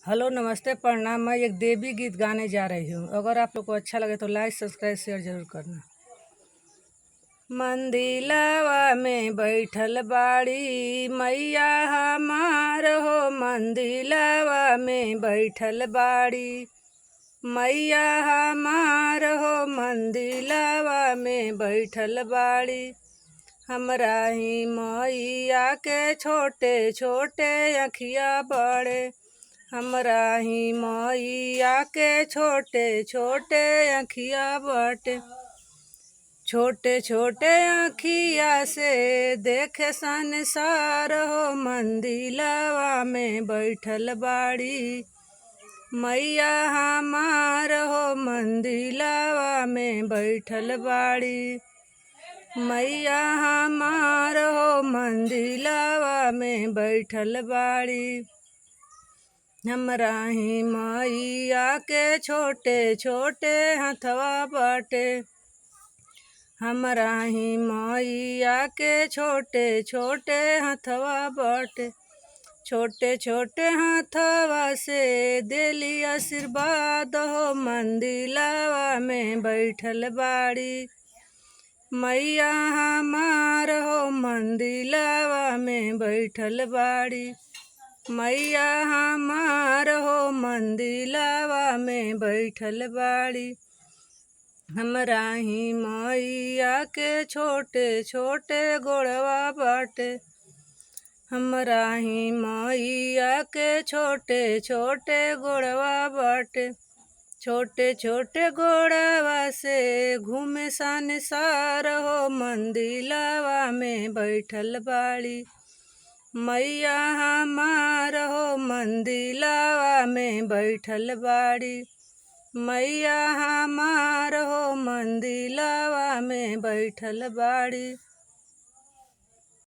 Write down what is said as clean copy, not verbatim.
Hello, नमस्ते, प्रणाम। मैं एक देवी गीत गाने जा रही हूँ। अगर आप लोग को अच्छा लगे तो लाइक, सब्सक्राइब, शेयर जरूर करना। मंदिलवा में बैठल बाड़ी मैया हमार हो, मंदिलवा में बैठल बाड़ी मैया हमार हो, मंदिलवा में बैठल बाड़ी। हमरा ही मैया के छोटे छोटे अखिया बड़े, हमरा ही मैया के छोटे छोटे अखिया बटे। छोटे छोटे अखिया से देखे संसार हो, मंदिलवा में बैठल बाड़ी मैया हमार हो, मंदिलवा में बैठल बाड़ी मैया हमार हो, मंदिलवा में बैठल बाड़ी। हमरा ही मैया के छोटे छोटे हथवा बाटे, हमरा ही मैया के छोटे छोटे हथवा बाटे। छोटे छोटे हथवा से देली आशीर्वाद हो, मंदिलवा में बैठल बाड़ी मैया हमार हो, मंदिलवा में बैठल बाड़ी मैया हमार हो, मंदिलवा में बैठल बाड़ी। हमरा ही मैया के छोटे छोटे गोड़वा बाटे, हमरा ही मैया के छोटे छोटे गोड़वा बाटे। छोटे छोटे गोड़वा से घूमे संसार हो, मंदिलवा में बैठल बाड़ी मैया हमार हो, मंदिलवा में बैठल बाड़ी मैया हमार हो, मंदिलवा में बैठल बाड़ी।